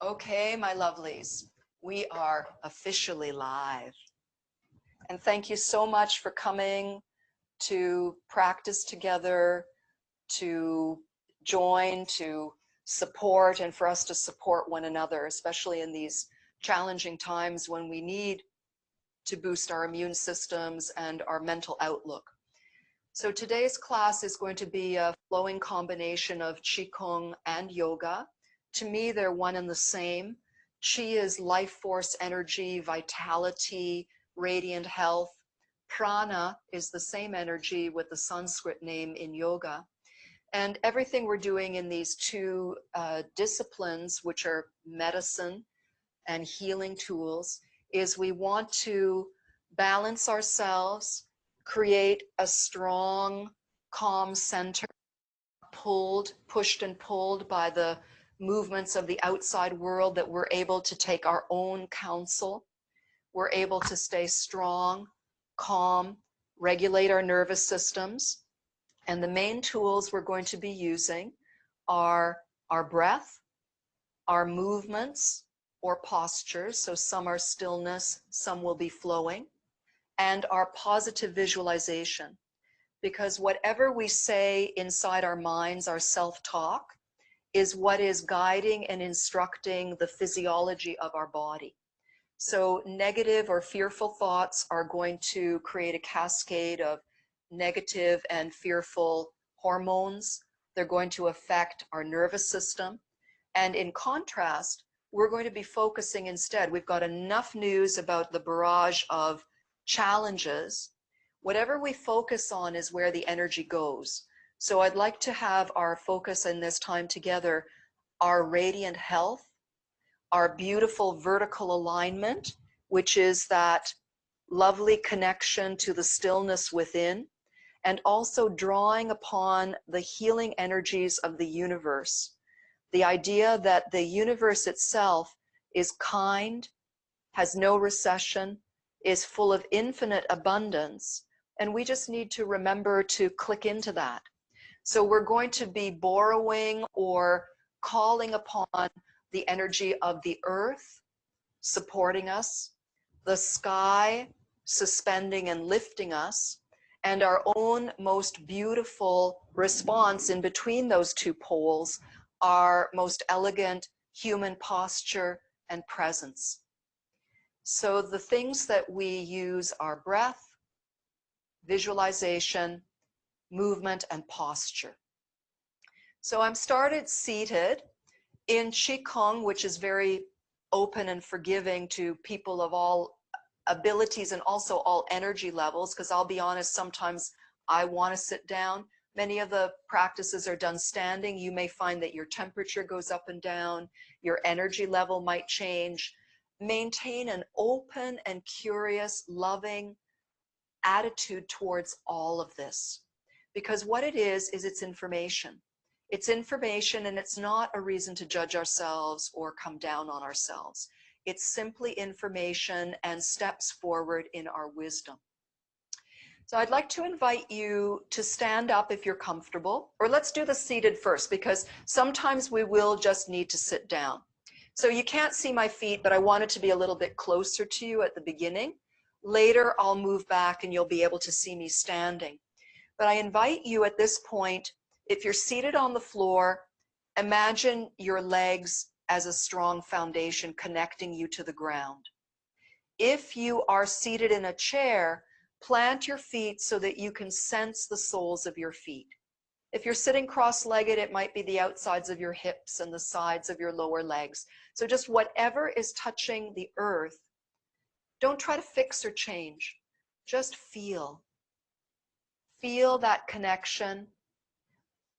Okay, my lovelies, we are officially live. And thank you so much for coming to practice together, to join, to support, and for us to support one another, especially in these challenging times when we need to boost our immune systems and our mental outlook. So today's class is going to be a flowing combination of QiGong and yoga. To me, they're one and the same. Qi is life force, energy, vitality, radiant health. Prana is the same energy with the Sanskrit name in yoga. And everything we're doing in these two disciplines, which are medicine and healing tools, is we want to balance ourselves, create a strong, calm center, pushed and pulled by the movements of the outside world, that we're able to take our own counsel. We're able to stay strong, calm, regulate our nervous systems. And the main tools we're going to be using are our breath, our movements or postures. So some are stillness, some will be flowing, and our positive visualization. Because whatever we say inside our minds, our self-talk, is what is guiding and instructing the physiology of our body. So negative or fearful thoughts are going to create a cascade of negative and fearful hormones. They're going to affect our nervous system. And in contrast, we're going to be focusing instead. We've got enough news about the barrage of challenges. Whatever we focus on is where the energy goes. So I'd like to have our focus in this time together, our radiant health, our beautiful vertical alignment, which is that lovely connection to the stillness within, and also drawing upon the healing energies of the universe. The idea that the universe itself is kind, has no recession, is full of infinite abundance, and we just need to remember to click into that. So we're going to be borrowing or calling upon the energy of the earth, supporting us, the sky, suspending and lifting us, and our own most beautiful response in between those two poles, our most elegant human posture and presence. So the things that we use are breath, visualization, movement, and posture. So I'm started seated in QiGong, which is very open and forgiving to people of all abilities and also all energy levels, because I'll be honest, sometimes I want to sit down. Many of the practices are done standing. You may find that your temperature goes up and down, your energy level might change. Maintain an open and curious, loving attitude towards all of this. Because what it is it's information. It's information, and it's not a reason to judge ourselves or come down on ourselves. It's simply information and steps forward in our wisdom. So I'd like to invite you to stand up if you're comfortable, or let's do the seated first, because sometimes we will just need to sit down. So you can't see my feet, but I wanted to be a little bit closer to you at the beginning. Later, I'll move back and you'll be able to see me standing. But I invite you at this point, if you're seated on the floor, imagine your legs as a strong foundation connecting you to the ground. If you are seated in a chair, plant your feet so that you can sense the soles of your feet. If you're sitting cross-legged, it might be the outsides of your hips and the sides of your lower legs. So just whatever is touching the earth, don't try to fix or change. Just feel. Feel that connection.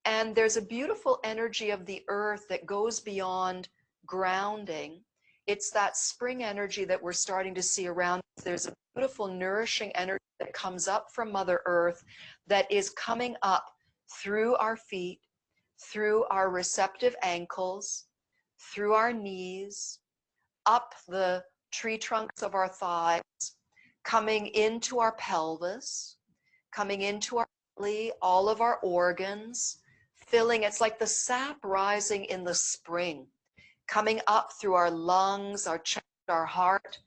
And there's a beautiful energy of the earth that goes beyond grounding. It's that spring energy that we're starting to see around us. There's a beautiful nourishing energy that comes up from Mother Earth that is coming up through our feet, through our receptive ankles, through our knees, up the tree trunks of our thighs, coming into our pelvis, coming into our belly, all of our organs, filling. It's like the sap rising in the spring, coming up through our lungs, our chest, our heart,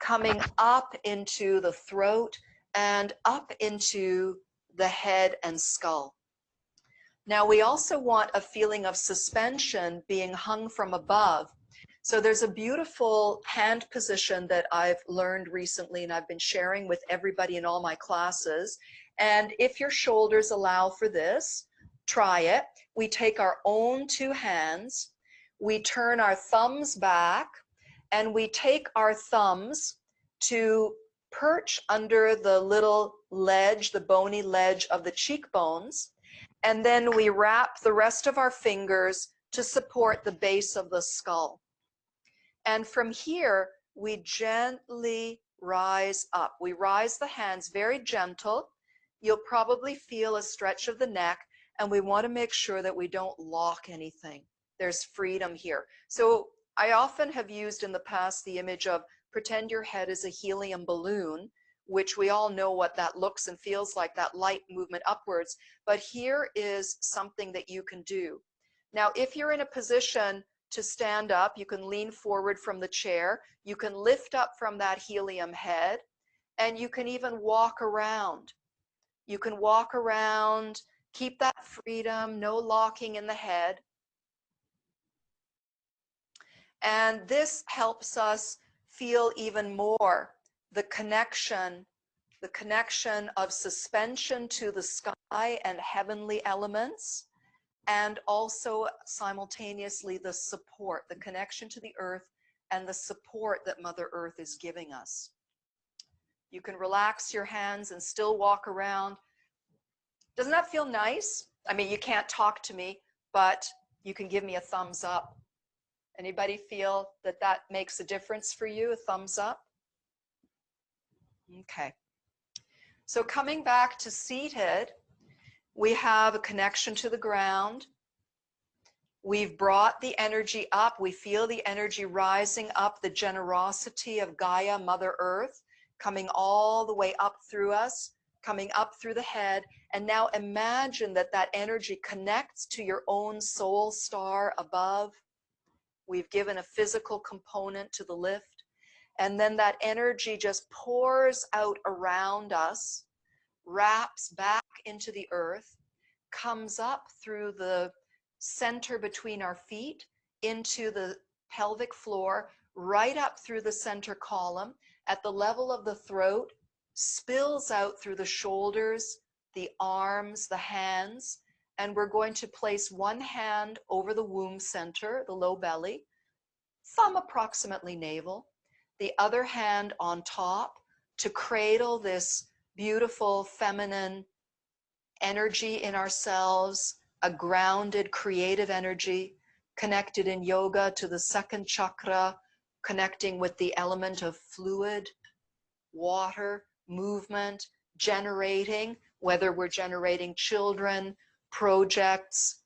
coming up into the throat and up into the head and skull. Now we also want a feeling of suspension being hung from above. So there's a beautiful hand position that I've learned recently and I've been sharing with everybody in all my classes. And if your shoulders allow for this, try it. We take our own two hands, we turn our thumbs back, and we take our thumbs to perch under the little ledge, the bony ledge of the cheekbones. And then we wrap the rest of our fingers to support the base of the skull. And from here, we gently rise up. We rise the hands very gentle. You'll probably feel a stretch of the neck, and we want to make sure that we don't lock anything. There's freedom here. So I often have used in the past the image of pretend your head is a helium balloon, which we all know what that looks and feels like, that light movement upwards. But here is something that you can do. Now, if you're in a position to stand up, you can lean forward from the chair, you can lift up from that helium head, and you can even walk around. You can walk around, keep that freedom, no locking in the head. And this helps us feel even more the connection of suspension to the sky and heavenly elements, and also simultaneously the support, the connection to the earth and the support that Mother Earth is giving us. You can relax your hands and still walk around. Doesn't that feel nice? I mean, you can't talk to me, but you can give me a thumbs up. Anybody feel that that makes a difference for you? A thumbs up? Okay. So coming back to seated, we have a connection to the ground. We've brought the energy up. We feel the energy rising up, the generosity of Gaia, Mother Earth, coming all the way up through us, coming up through the head. And now imagine that that energy connects to your own soul star above. We've given a physical component to the lift. And then that energy just pours out around us, wraps back into the earth, comes up through the center between our feet into the pelvic floor, right up through the center column, at the level of the throat, spills out through the shoulders, the arms, the hands, and we're going to place one hand over the womb center, the low belly, thumb approximately navel, the other hand on top to cradle this beautiful feminine energy in ourselves, a grounded creative energy connected in yoga to the second chakra, connecting with the element of fluid, water, movement, generating, whether we're generating children, projects,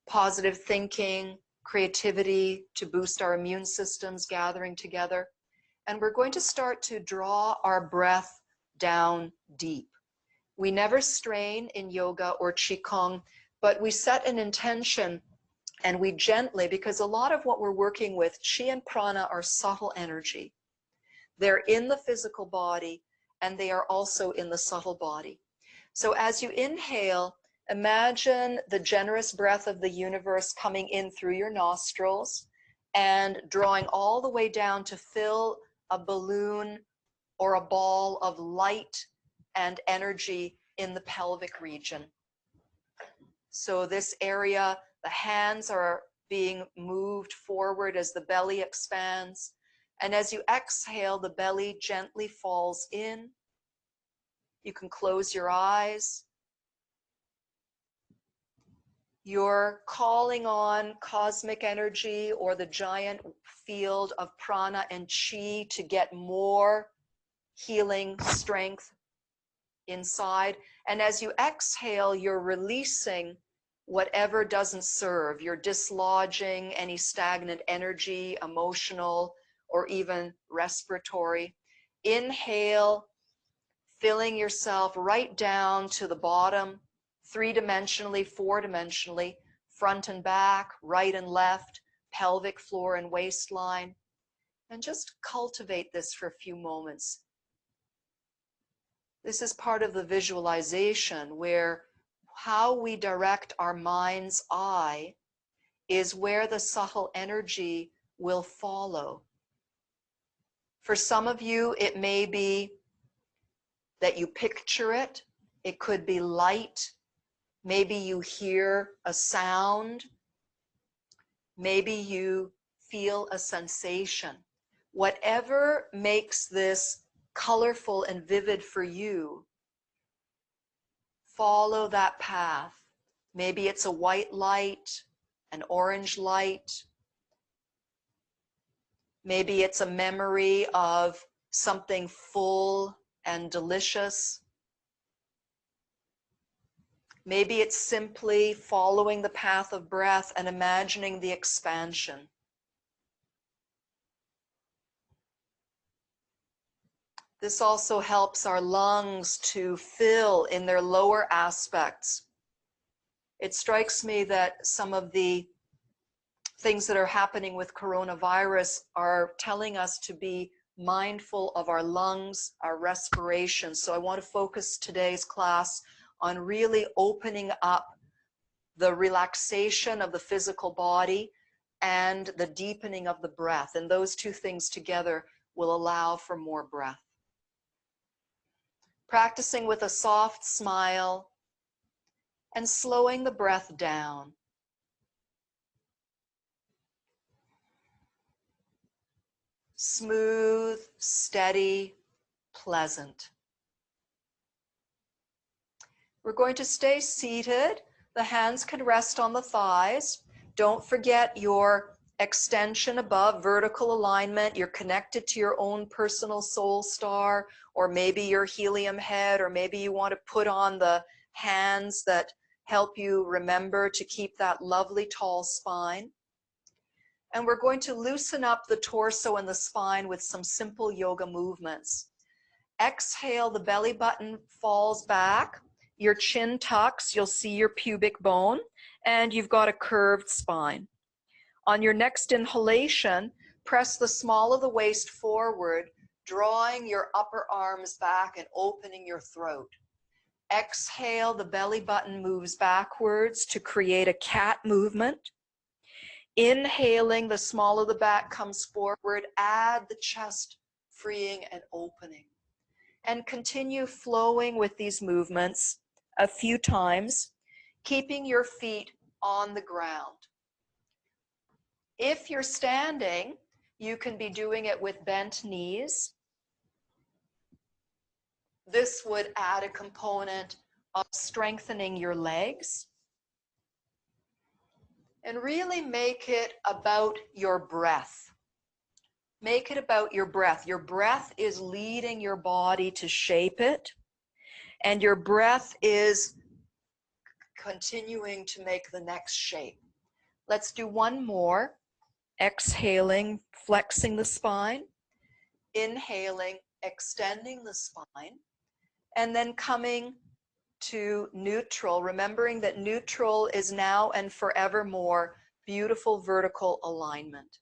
positive thinking, creativity to boost our immune systems, gathering together. And we're going to start to draw our breath down deep. We never strain in yoga or QiGong, but we set an intention and we gently, because a lot of what we're working with, Qi and Prana, are subtle energy. They're in the physical body and they are also in the subtle body. So as you inhale, imagine the generous breath of the universe coming in through your nostrils and drawing all the way down to fill a balloon or a ball of light and energy in the pelvic region. So this area, the hands are being moved forward as the belly expands. And as you exhale, the belly gently falls in. You can close your eyes. You're calling on cosmic energy or the giant field of prana and chi to get more healing strength inside. And as you exhale, you're releasing whatever doesn't serve. You're dislodging any stagnant energy, emotional, or even respiratory. Inhale, filling yourself right down to the bottom, 3-dimensionally, 4-dimensionally, front and back, right and left, pelvic floor and waistline. And just cultivate this for a few moments. This is part of the visualization where how we direct our mind's eye is where the subtle energy will follow. For some of you, it may be that you picture it. It could be light. Maybe you hear a sound. Maybe you feel a sensation. Whatever makes this colorful and vivid for you, follow that path. Maybe it's a white light, an orange light. Maybe it's a memory of something full and delicious. Maybe it's simply following the path of breath and imagining the expansion. This also helps our lungs to fill in their lower aspects. It strikes me that some of the things that are happening with coronavirus are telling us to be mindful of our lungs, our respiration. So I want to focus today's class on really opening up the relaxation of the physical body and the deepening of the breath. And those two things together will allow for more breath. Practicing with a soft smile and slowing the breath down. Smooth, steady, pleasant. We're going to stay seated. The hands can rest on the thighs. Don't forget your extension above, vertical alignment. You're connected to your own personal soul star, or maybe your helium head, or maybe you want to put on the hands that help you remember to keep that lovely tall spine. And we're going to loosen up the torso and the spine with some simple yoga movements. Exhale, the belly button falls back, your chin tucks, you'll see your pubic bone, and you've got a curved spine. On your next inhalation, press the small of the waist forward, drawing your upper arms back and opening your throat. Exhale, the belly button moves backwards to create a cat movement. Inhaling, the small of the back comes forward, add the chest freeing and opening. And continue flowing with these movements a few times, keeping your feet on the ground. If you're standing, you can be doing it with bent knees. This would add a component of strengthening your legs. And really make it about your breath. Make it about your breath. Your breath is leading your body to shape it, and your breath is continuing to make the next shape. Let's do one more. Exhaling, flexing the spine. Inhaling, extending the spine. And then coming to neutral, remembering that neutral is now and forevermore beautiful vertical alignment.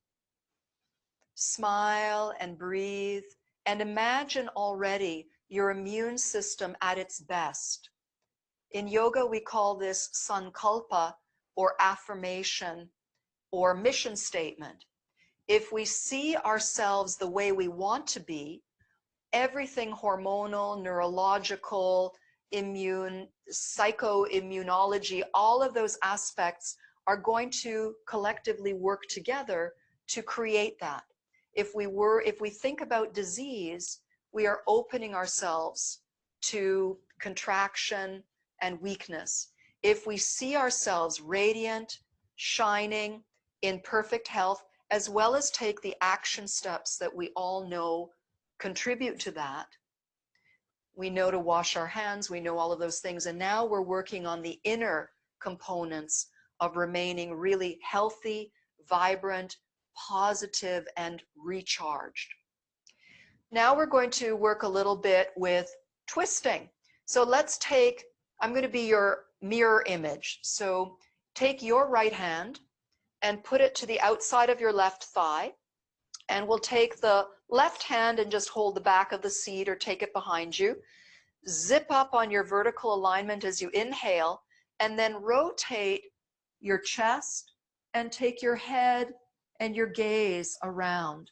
Smile and breathe and imagine already your immune system at its best. In yoga, we call this sankalpa, or affirmation, or mission statement. If we see ourselves the way we want to be, everything hormonal, neurological, immune, psychoimmunology, all of those aspects are going to collectively work together to create that. If we think about disease, we are opening ourselves to contraction and weakness. If we see ourselves radiant, shining, in perfect health, as well as take the action steps that we all know contribute to that, we know to wash our hands, we know all of those things, and now we're working on the inner components of remaining really healthy, vibrant, positive, and recharged. Now we're going to work a little bit with twisting. So let's I'm going to be your mirror image. So take your right hand and put it to the outside of your left thigh. And we'll take the left hand and just hold the back of the seat or take it behind you. Zip up on your vertical alignment as you inhale, and then rotate your chest and take your head and your gaze around.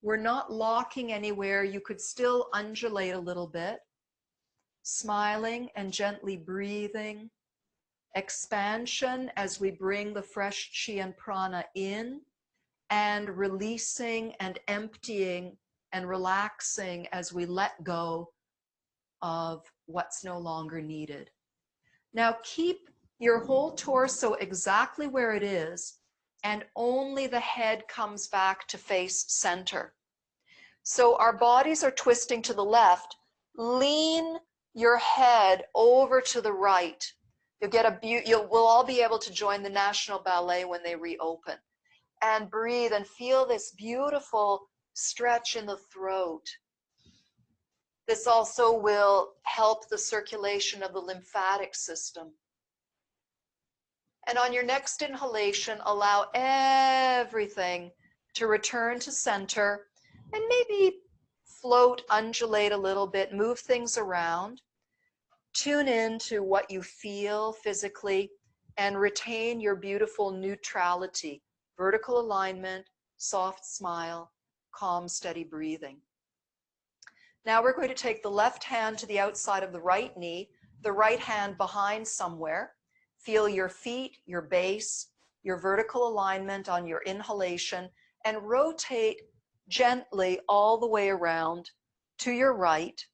We're not locking anywhere. You could still undulate a little bit, smiling and gently breathing. Expansion as we bring the fresh chi and prana in, and releasing and emptying and relaxing as we let go of what's no longer needed. Now keep your whole torso exactly where it is, and only the head comes back to face center. So our bodies are twisting to the left. Lean your head over to the right. We'll all be able to join the National Ballet when they reopen. And breathe and feel this beautiful stretch in the throat. This also will help the circulation of the lymphatic system. And on your next inhalation, allow everything to return to center, and maybe float, undulate a little bit, move things around. Tune in to what you feel physically and retain your beautiful neutrality, vertical alignment, soft smile, calm, steady breathing. Now we're going to take the left hand to the outside of the right knee, the right hand behind somewhere. Feel your feet, your base, your vertical alignment on your inhalation, and rotate gently all the way around to your right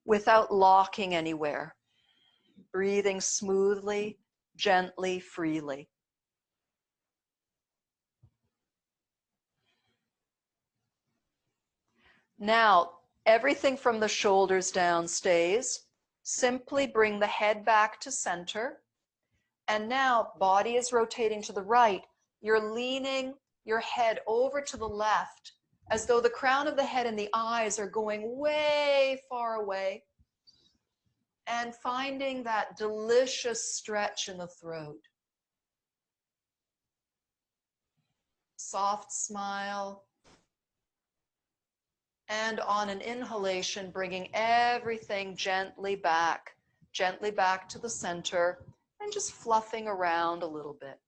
without locking anywhere. Breathing smoothly, gently, freely. Now, everything from the shoulders down stays. Simply bring the head back to center. And now, body is rotating to the right. You're leaning your head over to the left, as though the crown of the head and the eyes are going way far away. And finding that delicious stretch in the throat. Soft smile. And on an inhalation, bringing everything gently back to the center, and just fluffing around a little bit.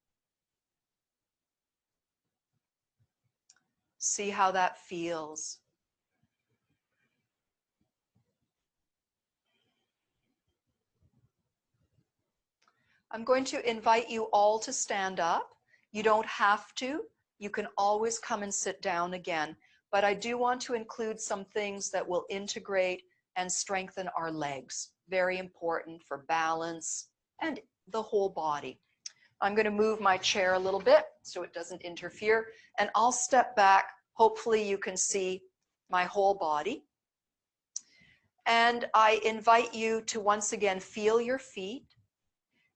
See how that feels. I'm going to invite you all to stand up. You don't have to. You can always come and sit down again. But I do want to include some things that will integrate and strengthen our legs. Very important for balance and the whole body. I'm going to move my chair a little bit so it doesn't interfere, and I'll step back. Hopefully you can see my whole body. And I invite you to once again feel your feet.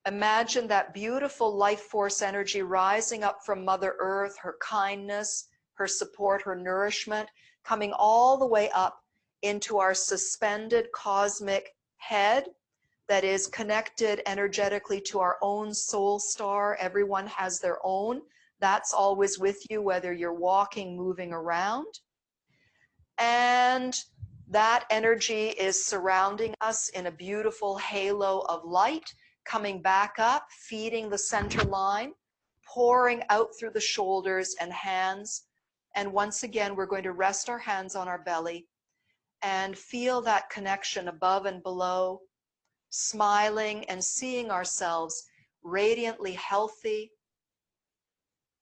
Imagine that beautiful life force energy rising up from Mother Earth, her kindness, her support, her nourishment, coming all the way up into our suspended cosmic head that is connected energetically to our own soul star. Everyone has their own. That's always with you, whether you're walking, moving around. And that energy is surrounding us in a beautiful halo of light, coming back up, feeding the center line, pouring out through the shoulders and hands. And once again, we're going to rest our hands on our belly and feel that connection above and below, smiling and seeing ourselves radiantly healthy,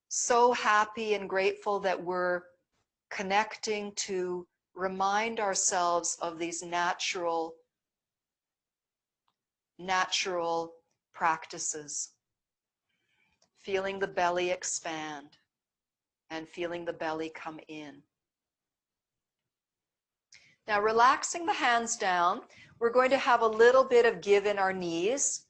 so happy and grateful that we're connecting to remind ourselves of these natural practices. Feeling the belly expand and feeling the belly come in. Now, relaxing the hands down, we're going to have a little bit of give in our knees.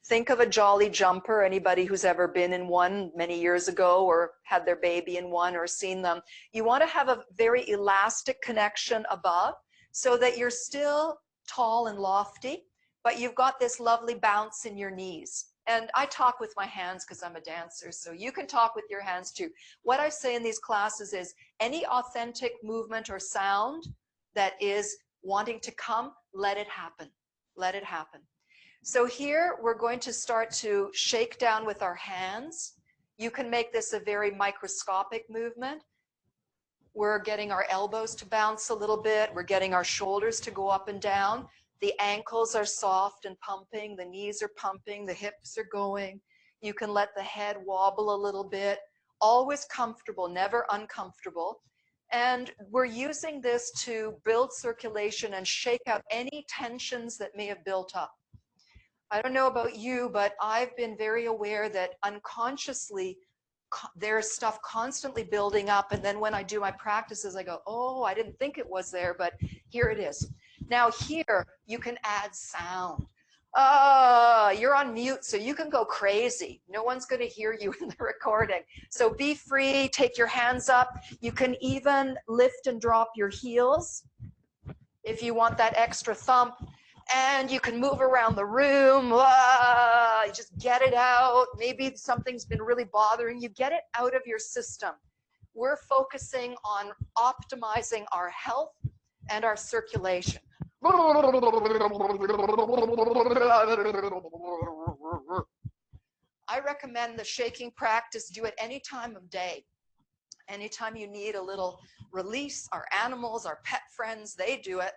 Think of a jolly jumper, anybody who's ever been in one many years ago or had their baby in one or seen them. You want to have a very elastic connection above so that you're still tall and lofty, but you've got this lovely bounce in your knees. And I talk with my hands because I'm a dancer, so you can talk with your hands too. What I say in these classes is any authentic movement or sound that is wanting to come, let it happen. Let it happen. So here we're going to start to shake down with our hands. You can make this a very microscopic movement. We're getting our elbows to bounce a little bit. We're getting our shoulders to go up and down. The ankles are soft and pumping. The knees are pumping. The hips are going. You can let the head wobble a little bit. Always comfortable, never uncomfortable. And we're using this to build circulation and shake out any tensions that may have built up. I don't know about you, but I've been very aware that unconsciously there's stuff constantly building up. And then when I do my practices, I go, oh, I didn't think it was there, but here it is. Now here, you can add sound. You're on mute, so you can go crazy. No one's going to hear you in the recording. So be free, take your hands up. You can even lift and drop your heels if you want that extra thump. And you can move around the room. Just get it out. Maybe something's been really bothering you. Get it out of your system. We're focusing on optimizing our health and our circulation. I recommend the shaking practice. Do it any time of day. Anytime you need a little release. Our animals, our pet friends, they do it.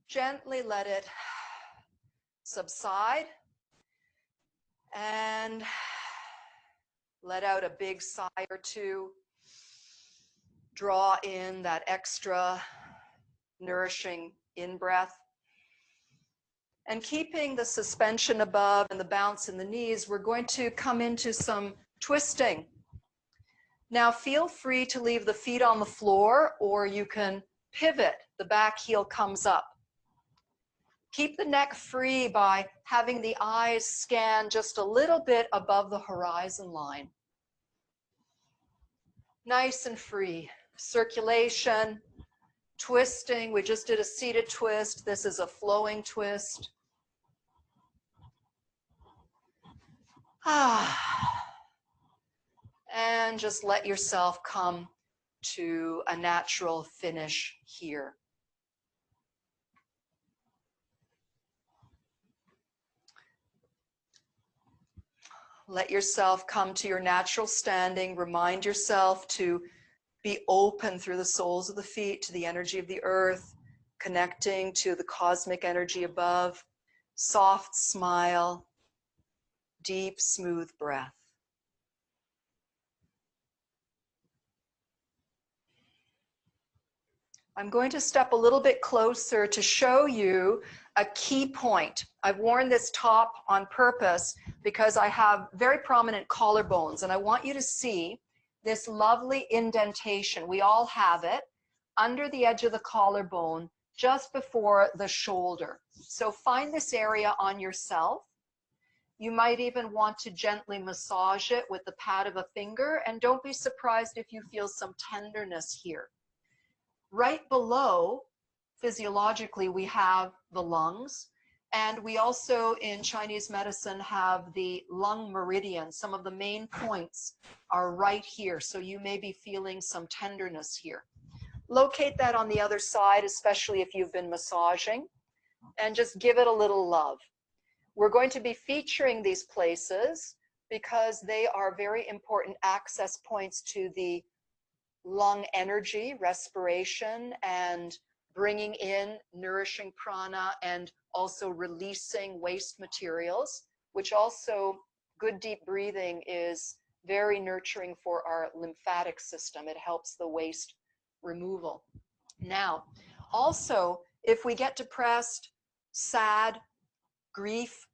Gently let it subside and let out a big sigh or two. Draw in that extra nourishing in-breath. And keeping the suspension above and the bounce in the knees, we're going to come into some twisting. Now feel free to leave the feet on the floor, or you can pivot. The back heel comes up. Keep the neck free by having the eyes scan just a little bit above the horizon line. Nice and free. Circulation, twisting. We just did a seated twist. This is a flowing twist. And just let yourself come to a natural finish here. Let yourself come to your natural standing. Remind yourself to be open through the soles of the feet to the energy of the earth, connecting to the cosmic energy above. Soft smile, deep, smooth breath. I'm going to step a little bit closer to show you a key point. I've worn this top on purpose because I have very prominent collarbones, and I want you to see this lovely indentation. We all have it under the edge of the collarbone, just before the shoulder. So find this area on yourself. You might even want to gently massage it with the pad of a finger, and don't be surprised if you feel some tenderness here. Right below, physiologically, we have the lungs, and we also in Chinese medicine have the lung meridian. Some of the main points are right here, so you may be feeling some tenderness here. Locate that on the other side, especially if you've been massaging, and just give it a little love. We're going to be featuring these places because they are very important access points to the lung energy, respiration, and bringing in nourishing prana and also releasing waste materials, which also good deep breathing is very nurturing for our lymphatic system. It helps the waste removal. Now, also, if we get depressed, sad, grief,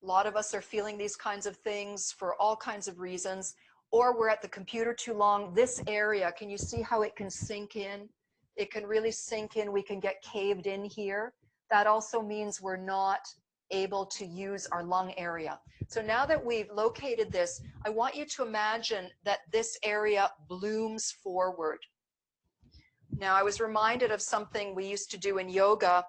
a lot of us are feeling these kinds of things for all kinds of reasons, or we're at the computer too long, this area, can you see how it can sink in? It can really sink in. We can get caved in here. That also means we're not able to use our lung area. So now that we've located this, I want you to imagine that this area blooms forward. Now, I was reminded of something we used to do in yoga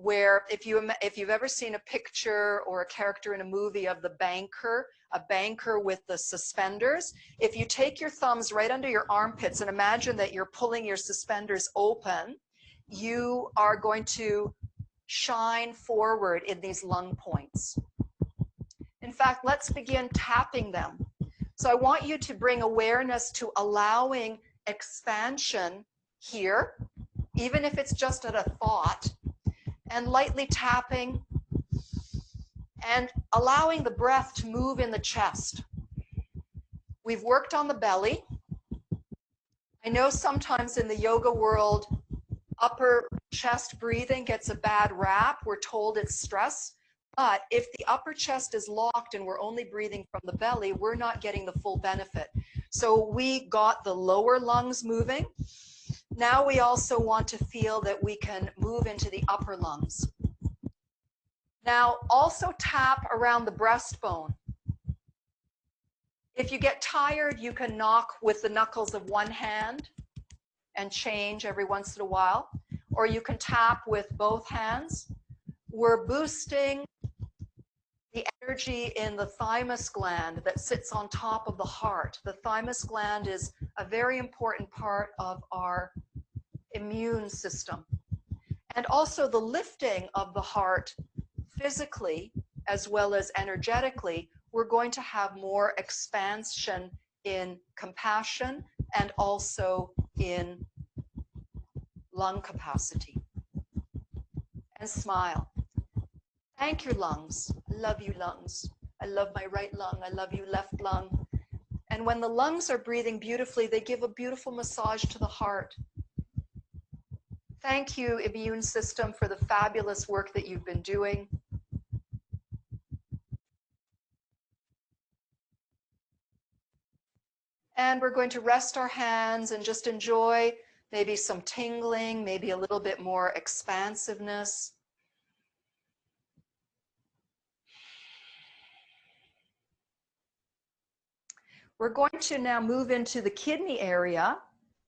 where if you've ever seen a picture or a character in a movie of the banker, a banker with the suspenders, if you take your thumbs right under your armpits and imagine that you're pulling your suspenders open, you are going to shine forward in these lung points. In fact, let's begin tapping them. So I want you to bring awareness to allowing expansion here, even if it's just at a thought, and lightly tapping and allowing the breath to move in the chest. We've worked on the belly. I know sometimes in the yoga world, upper chest breathing gets a bad rap. We're told it's stress. But if the upper chest is locked and we're only breathing from the belly, we're not getting the full benefit. So we got the lower lungs moving. Now we also want to feel that we can move into the upper lungs. Now also tap around the breastbone. If you get tired, you can knock with the knuckles of one hand and change every once in a while, or you can tap with both hands. We're boosting the energy in the thymus gland that sits on top of the heart. The thymus gland is a very important part of our immune system. And also the lifting of the heart physically as well as energetically, we're going to have more expansion in compassion and also in lung capacity. And smile. Thank your lungs. I love you, lungs. I love my right lung. I love you, left lung. And when the lungs are breathing beautifully, they give a beautiful massage to the heart. Thank you, immune system, for the fabulous work that you've been doing. And we're going to rest our hands and just enjoy maybe some tingling, maybe a little bit more expansiveness. We're going to now move into the kidney area.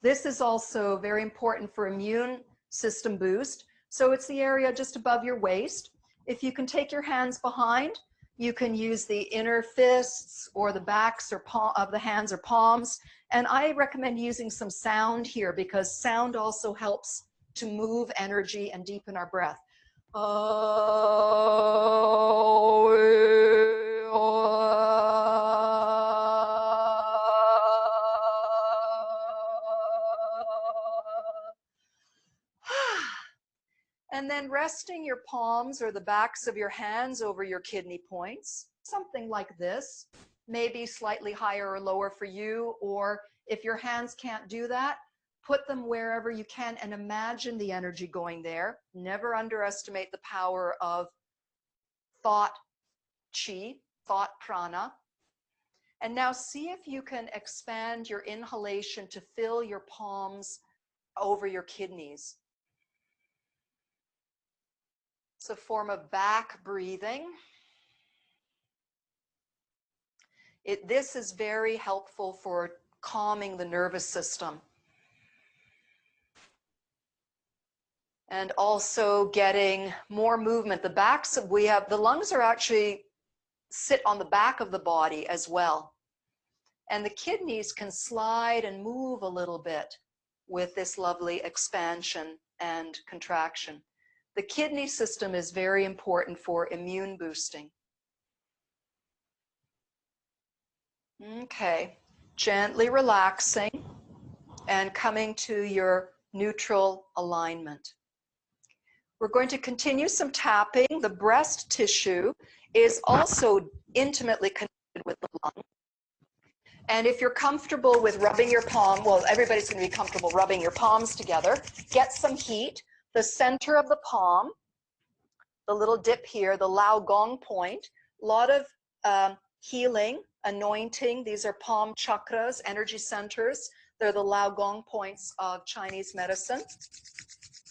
This is also very important for immune system boost. So it's the area just above your waist. If you can take your hands behind, you can use the inner fists or the backs or of the hands or palms. And I recommend using some sound here because sound also helps to move energy and deepen our breath. And then resting your palms or the backs of your hands over your kidney points, something like this, maybe slightly higher or lower for you, or if your hands can't do that, put them wherever you can and imagine the energy going there. Never underestimate the power of thought chi, thought prana. And now see if you can expand your inhalation to fill your palms over your kidneys. It's a form of back breathing. This is very helpful for calming the nervous system. And also getting more movement. The lungs are actually sit on the back of the body as well. And the kidneys can slide and move a little bit with this lovely expansion and contraction. The kidney system is very important for immune boosting. Okay, gently relaxing and coming to your neutral alignment. We're going to continue some tapping. The breast tissue is also intimately connected with the lung. And if you're comfortable with rubbing your palm, well, everybody's going to be comfortable rubbing your palms together. Get some heat. The center of the palm, the little dip here, the Lao Gong point, a lot of healing, anointing. These are palm chakras, energy centers. They're the Lao Gong points of Chinese medicine.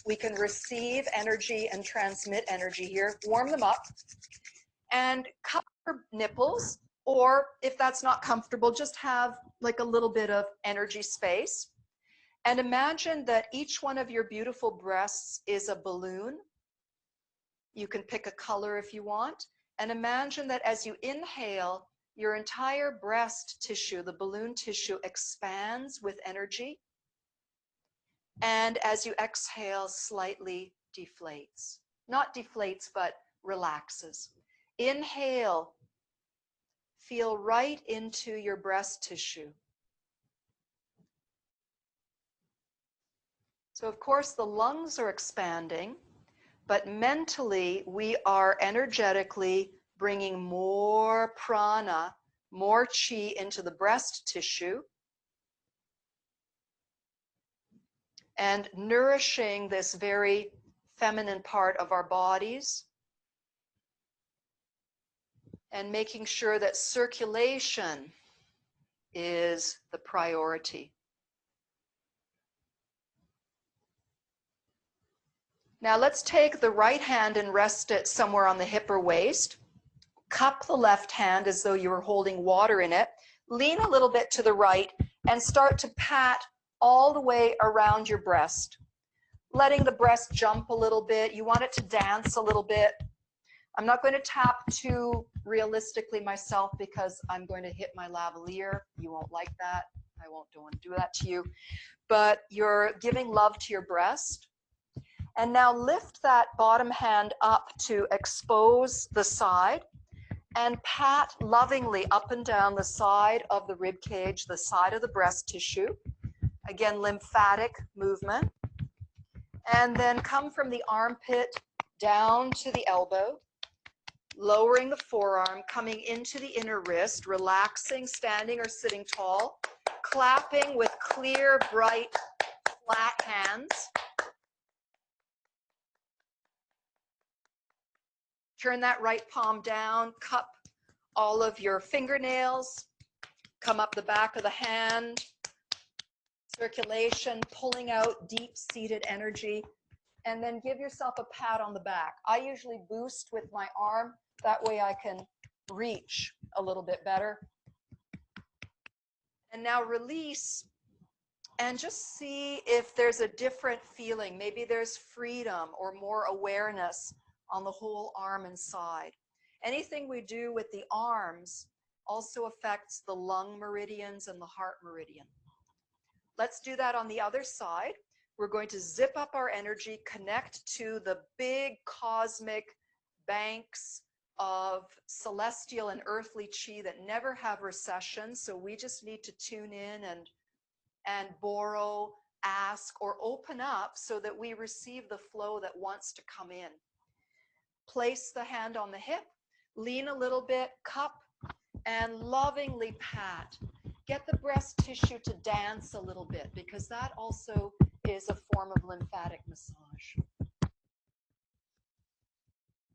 We can receive energy and transmit energy here. Warm them up and cup your nipples, or if that's not comfortable, just have like a little bit of energy space. And imagine that each one of your beautiful breasts is a balloon. You can pick a color if you want. And imagine that as you inhale, your entire breast tissue, the balloon tissue, expands with energy. And as you exhale, slightly deflates. Not deflates, but relaxes. Inhale. Feel right into your breast tissue. So of course the lungs are expanding, but mentally we are energetically bringing more prana, more chi into the breast tissue and nourishing this very feminine part of our bodies and making sure that circulation is the priority. Now let's take the right hand and rest it somewhere on the hip or waist. Cup the left hand as though you were holding water in it. Lean a little bit to the right and start to pat all the way around your breast, letting the breast jump a little bit. You want it to dance a little bit. I'm not going to tap too realistically myself because I'm going to hit my lavalier. You won't like that. I don't want to do that to you. But you're giving love to your breast. And now lift that bottom hand up to expose the side and pat lovingly up and down the side of the rib cage, the side of the breast tissue. Again, lymphatic movement. And then come from the armpit down to the elbow, lowering the forearm, coming into the inner wrist, relaxing, standing or sitting tall, clapping with clear, bright, flat hands. Turn that right palm down, cup all of your fingernails, come up the back of the hand, circulation, pulling out deep-seated energy, and then give yourself a pat on the back. I usually boost with my arm, that way I can reach a little bit better. And now release and just see if there's a different feeling. Maybe there's freedom or more awareness on the whole arm and side. Anything we do with the arms also affects the lung meridians and the heart meridian. Let's do that on the other side. We're going to zip up our energy, connect to the big cosmic banks of celestial and earthly chi that never have recession. So we just need to tune in and borrow, ask, or open up so that we receive the flow that wants to come in. Place the hand on the hip, lean a little bit, cup, and lovingly pat. Get the breast tissue to dance a little bit because that also is a form of lymphatic massage.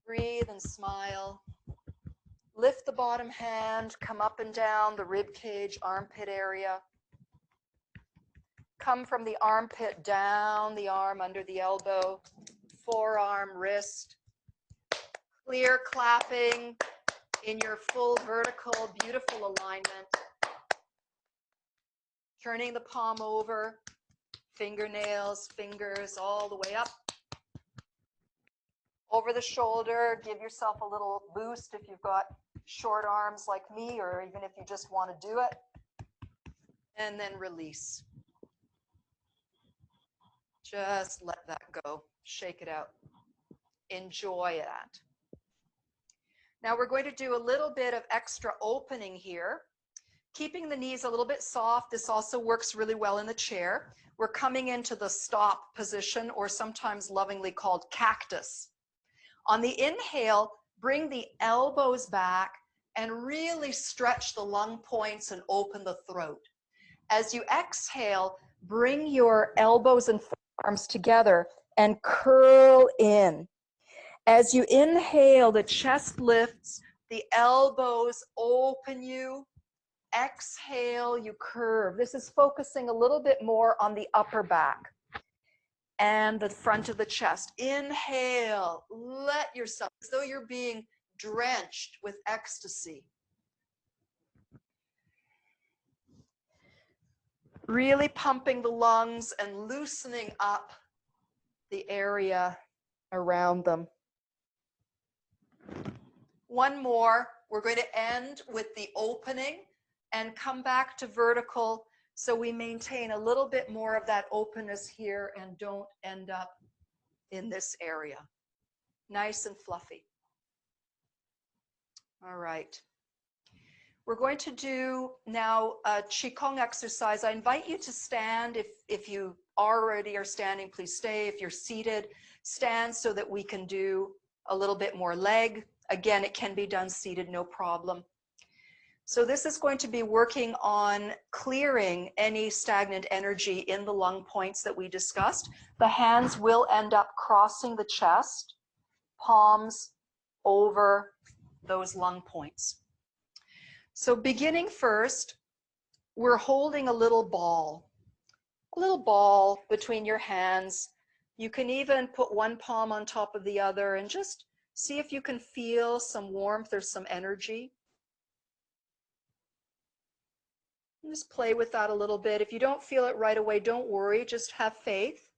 Breathe and smile. Lift the bottom hand, come up and down the rib cage, armpit area. Come from the armpit down the arm under the elbow, forearm, wrist. Clear clapping in your full vertical, beautiful alignment. Turning the palm over, fingernails, fingers all the way up. Over the shoulder, give yourself a little boost if you've got short arms like me, or even if you just want to do it. And then release. Just let that go. Shake it out. Enjoy that. Now we're going to do a little bit of extra opening here. Keeping the knees a little bit soft. This also works really well in the chair. We're coming into the stop position, or sometimes lovingly called cactus. On the inhale, bring the elbows back and really stretch the lung points and open the throat. As you exhale, bring your elbows and forearms together and curl in. As you inhale, the chest lifts, the elbows open you. Exhale, you curve. This is focusing a little bit more on the upper back and the front of the chest. Inhale, let yourself, as though you're being drenched with ecstasy. Really pumping the lungs and loosening up the area around them. One more. We're going to end with the opening and come back to vertical, so we maintain a little bit more of that openness here and don't end up in this area. Nice and fluffy. All right. We're going to do now a QiGong exercise. I invite you to stand. If you already are standing, please stay. If you're seated, stand so that we can do a little bit more leg. Again, it can be done seated, no problem. So this is going to be working on clearing any stagnant energy in the lung points that we discussed. The hands will end up crossing the chest, palms over those lung points. So beginning first, we're holding a little ball between your hands. You can even put one palm on top of the other and just see if you can feel some warmth or some energy. And just play with that a little bit. If you don't feel it right away, don't worry, just have faith.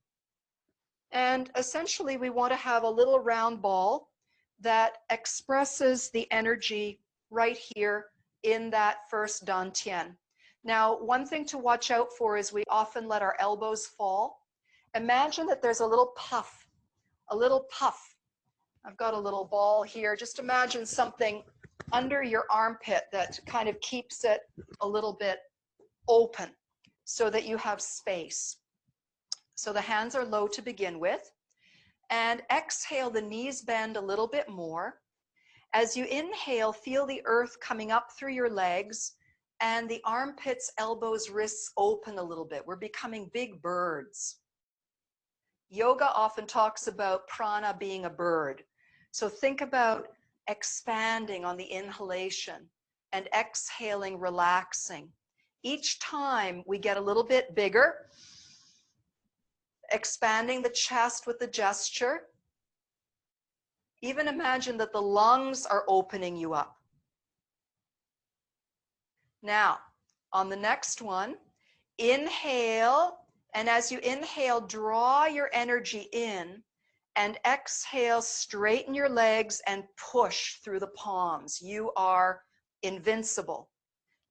And essentially, we want to have a little round ball that expresses the energy right here in that first dantian. Now, one thing to watch out for is we often let our elbows fall. Imagine that there's a little puff, a little puff. I've got a little ball here. Just imagine something under your armpit that kind of keeps it a little bit open so that you have space. So the hands are low to begin with. And exhale, the knees bend a little bit more. As you inhale, feel the earth coming up through your legs and the armpits, elbows, wrists open a little bit. We're becoming big birds. Yoga often talks about prana being a bird. So think about expanding on the inhalation and exhaling, relaxing. Each time we get a little bit bigger, expanding the chest with the gesture. Even imagine that the lungs are opening you up. Now, on the next one, inhale, and as you inhale, draw your energy in, and exhale, straighten your legs and push through the palms. You are invincible.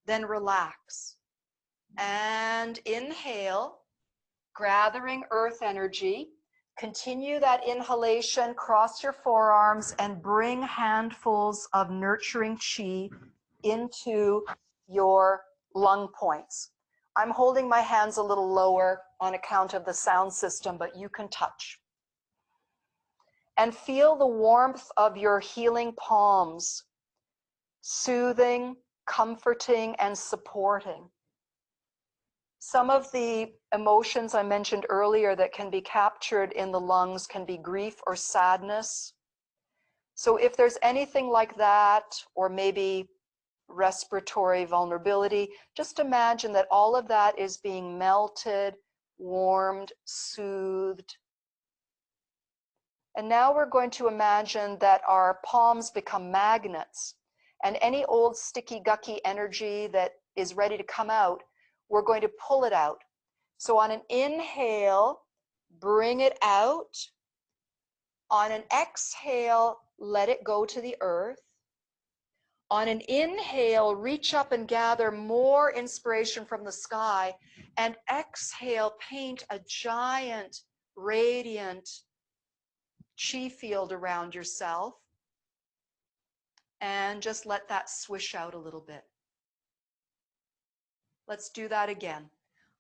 Then relax. And inhale, gathering earth energy. Continue that inhalation, cross your forearms and bring handfuls of nurturing chi into your lung points. I'm holding my hands a little lower on account of the sound system, but you can touch. And feel the warmth of your healing palms, soothing, comforting, and supporting. Some of the emotions I mentioned earlier that can be captured in the lungs can be grief or sadness. So if there's anything like that, or maybe respiratory vulnerability, just imagine that all of that is being melted, warmed, soothed. And now we're going to imagine that our palms become magnets, and any old sticky, gucky energy that is ready to come out, we're going to pull it out. So on an inhale, bring it out. On an exhale, let it go to the earth. On an inhale, reach up and gather more inspiration from the sky. And exhale, paint a giant, radiant chi field around yourself. And just let that swish out a little bit. Let's do that again.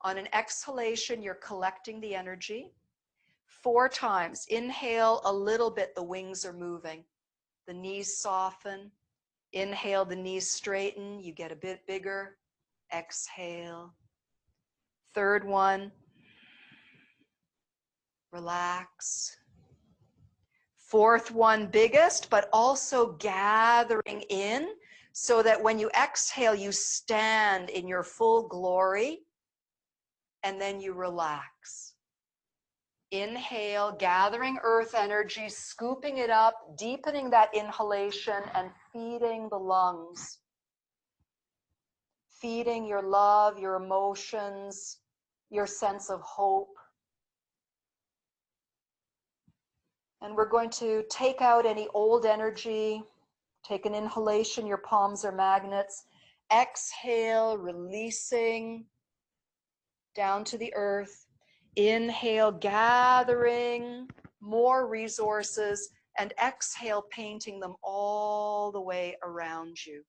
On an exhalation, you're collecting the energy. 4 times. Inhale a little bit, the wings are moving. The knees soften. Inhale, the knees straighten. You get a bit bigger. Exhale. 3rd one. Relax. 4th one, biggest, but also gathering in, so that when you exhale, you stand in your full glory, and then you relax. Inhale, gathering earth energy, scooping it up, deepening that inhalation, and feeding the lungs. Feeding your love, your emotions, your sense of hope. And we're going to take out any old energy, Take an inhalation, your palms are magnets. Exhale, releasing down to the earth. Inhale, gathering more resources, and exhale, painting them all the way around you.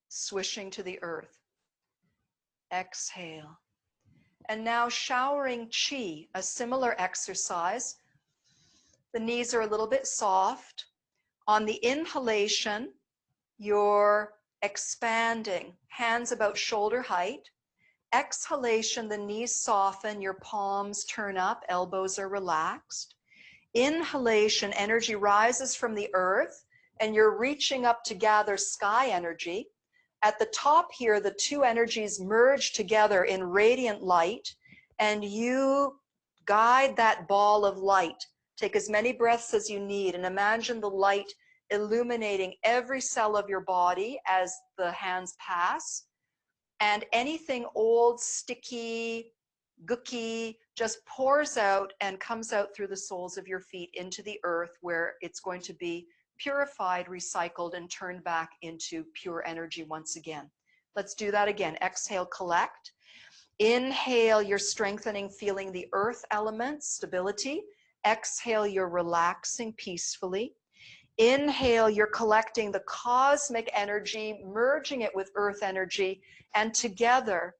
Swishing to the earth. Exhale. And now showering chi, a similar exercise. The knees are a little bit soft. On the inhalation, you're expanding, hands about shoulder height. Exhalation, the knees soften, your palms turn up, elbows are relaxed. Inhalation, energy rises from the earth, and you're reaching up to gather sky energy. At the top here, the two energies merge together in radiant light, and you guide that ball of light. Take as many breaths as you need, and imagine the light illuminating every cell of your body as the hands pass. And anything old, sticky, gooky just pours out and comes out through the soles of your feet into the earth, where it's going to be purified, recycled, and turned back into pure energy once again. Let's do that again. Exhale, collect. Inhale, you're strengthening, feeling the earth element, stability. Exhale, you're relaxing peacefully. Inhale, you're collecting the cosmic energy, merging it with earth energy, and together,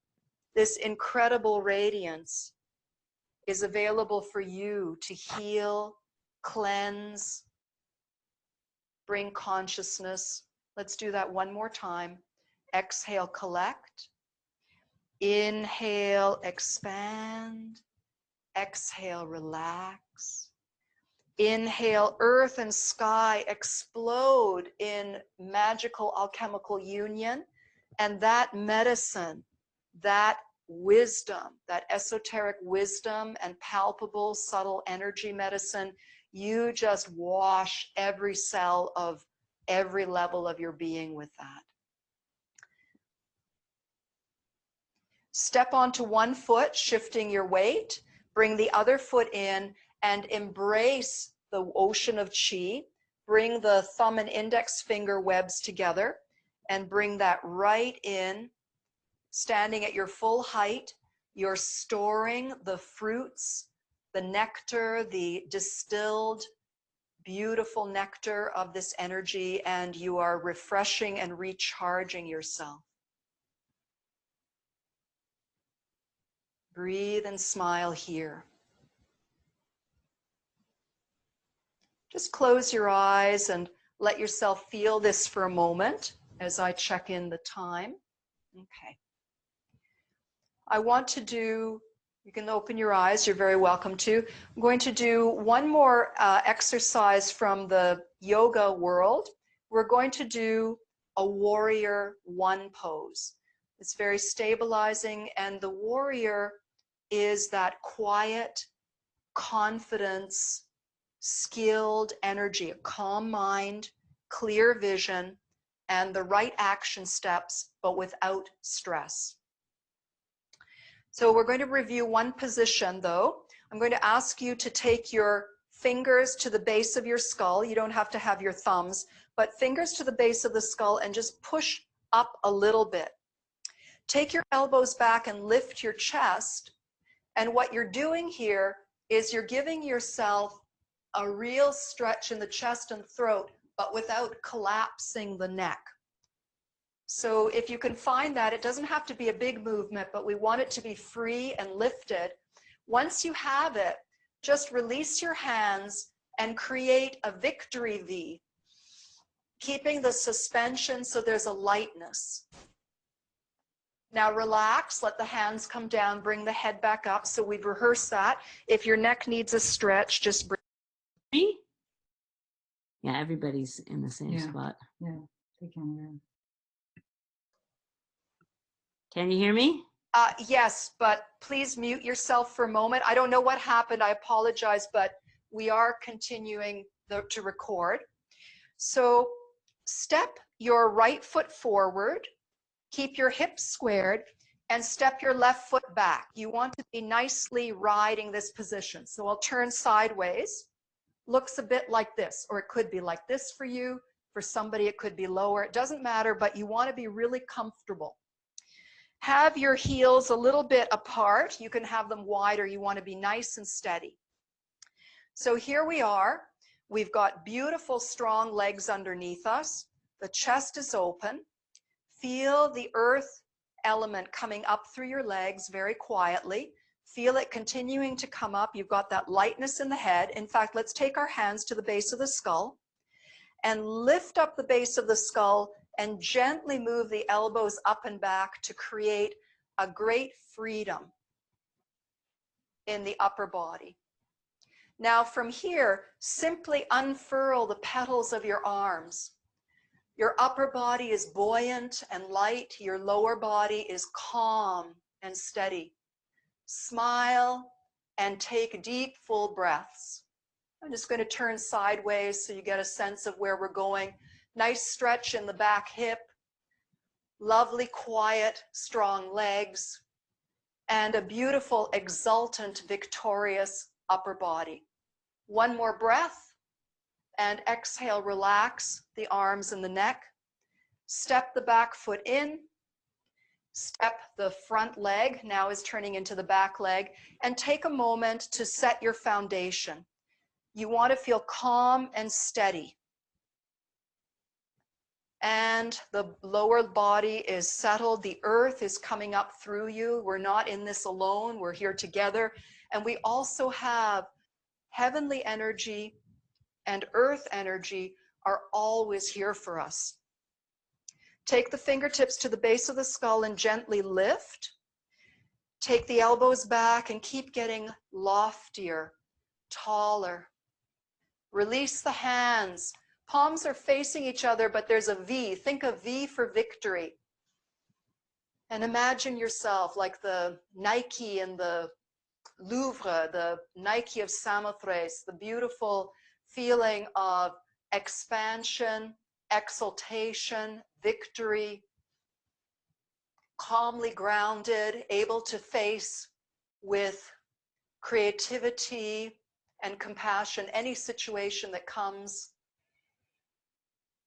this incredible radiance is available for you to heal, cleanse, bring consciousness. Let's do that one more time. Exhale, collect. Inhale, expand. Exhale, relax. Inhale, earth and sky explode in magical alchemical union. And that medicine, that wisdom, that esoteric wisdom and palpable, subtle energy medicine, you just wash every cell of every level of your being with that. Step onto one foot, shifting your weight. Bring the other foot in and embrace the ocean of chi. Bring the thumb and index finger webs together and bring that right in. Standing at your full height, you're storing the fruits, the nectar, the distilled, beautiful nectar of this energy, and you are refreshing and recharging yourself. Breathe and smile here. Just close your eyes and let yourself feel this for a moment as I check in the time. Okay. I want to do, you can open your eyes, you're very welcome to. I'm going to do one more exercise from the yoga world. We're going to do a warrior one pose. It's very stabilizing, and the warrior is that quiet, confidence, skilled energy, a calm mind, clear vision, and the right action steps, but without stress. So we're going to review one position though. I'm going to ask you to take your fingers to the base of your skull. You don't have to have your thumbs, but fingers to the base of the skull and just push up a little bit. Take your elbows back and lift your chest. And what you're doing here is you're giving yourself a real stretch in the chest and throat, but without collapsing the neck. So if you can find that, it doesn't have to be a big movement, but we want it to be free and lifted. Once you have it, just release your hands and create a victory V, keeping the suspension so there's a lightness. Now relax, let the hands come down, bring the head back up. So we'd rehearse that. If your neck needs a stretch, just bring. Me? Yeah, everybody's in the same spot. Yeah, they can hear. Can you hear me? Yes, but please mute yourself for a moment. I don't know what happened. I apologize, but we are continuing to record. So step your right foot forward, keep your hips squared, and step your left foot back. You want to be nicely riding this position. So I'll turn sideways. looks a bit like this, or it could be like this for you. For somebody, it could be lower. It doesn't matter, but you want to be really comfortable. Have your heels a little bit apart. You can have them wider. You want to be nice and steady. So here we are. We've got beautiful, strong legs underneath us. The chest is open. Feel the earth element coming up through your legs very quietly. Feel it continuing to come up. You've got that lightness in the head. In fact, let's take our hands to the base of the skull and lift up the base of the skull and gently move the elbows up and back to create a great freedom in the upper body. Now from here, simply unfurl the petals of your arms. Your upper body is buoyant and light. Your lower body is calm and steady. Smile and take deep, full breaths. I'm just going to turn sideways so you get a sense of where we're going. Nice stretch in the back hip. Lovely, quiet, strong legs. And a beautiful, exultant, victorious upper body. One more breath. And exhale, relax the arms and the neck. Step the back foot in. Step the front leg, now is turning into the back leg. And take a moment to set your foundation. You want to feel calm and steady. And the lower body is settled. The earth is coming up through you. We're not in this alone. We're here together. And we also have heavenly energy and earth energy are always here for us. Take the fingertips to the base of the skull and gently lift. Take the elbows back and keep getting loftier, taller. Release the hands. Palms are facing each other, but there's a V. Think of V for victory. And imagine yourself like the Nike in the Louvre, the Nike of Samothrace, the beautiful feeling of expansion, exaltation, victory, calmly grounded, able to face with creativity and compassion any situation that comes.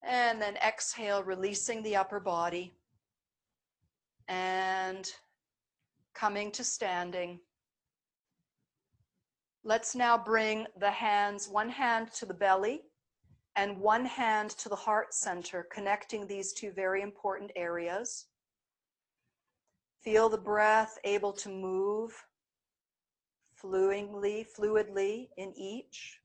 And then exhale, releasing the upper body and coming to standing. Let's now bring the hands, one hand to the belly and one hand to the heart center, connecting these two very important areas. Feel the breath able to move fluidly in each.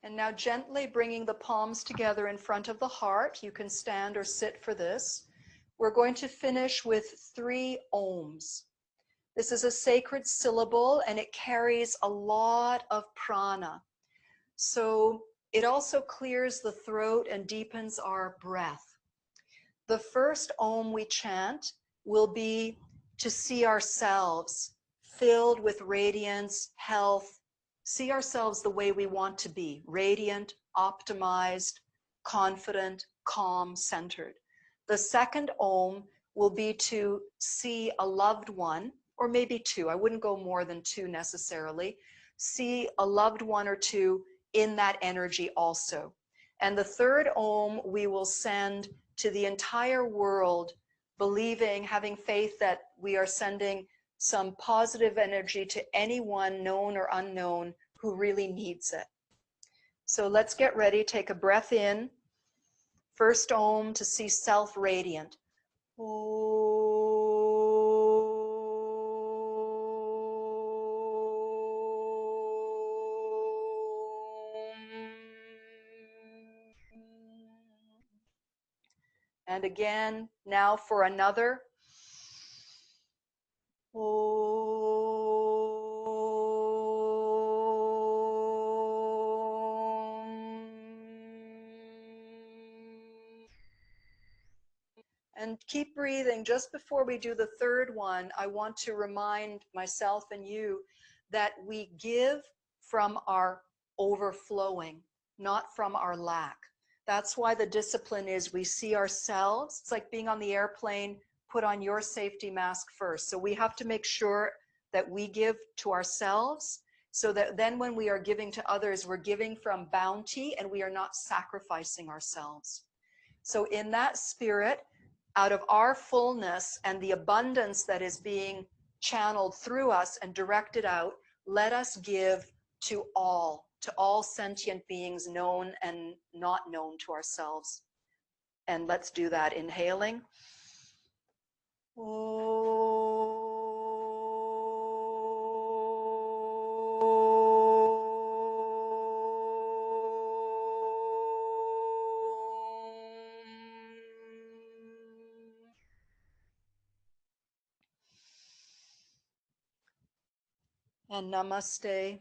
And now gently bringing the palms together in front of the heart. You can stand or sit for this. We're going to finish with 3 ohms. This is a sacred syllable and it carries a lot of prana. So it also clears the throat and deepens our breath. The first Om we chant will be to see ourselves filled with radiance, health, see ourselves the way we want to be, radiant, optimized, confident, calm, centered. The second Om will be to see a loved one, or maybe 2, I wouldn't go more than 2 necessarily, see a loved one or 2 in that energy also. And the third Om we will send to the entire world, believing, having faith that we are sending some positive energy to anyone, known or unknown, who really needs it. So let's get ready. Take a breath in. First Om to see self radiant. And again, now for another. And keep breathing. Just before we do the third one, I want to remind myself and you that we give from our overflowing, not from our lack. That's why the discipline is we see ourselves. It's like being on the airplane, put on your safety mask first. So we have to make sure that we give to ourselves, so that then when we are giving to others, we're giving from bounty and we are not sacrificing ourselves. So in that spirit, out of our fullness and the abundance that is being channeled through us and directed out, let us give to all sentient beings, known and not known to ourselves. And let's do that, inhaling. And namaste.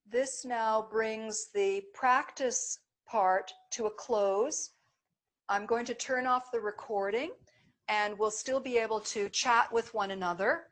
This now brings the practice part to a close. I'm going to turn off the recording, and we'll still be able to chat with one another.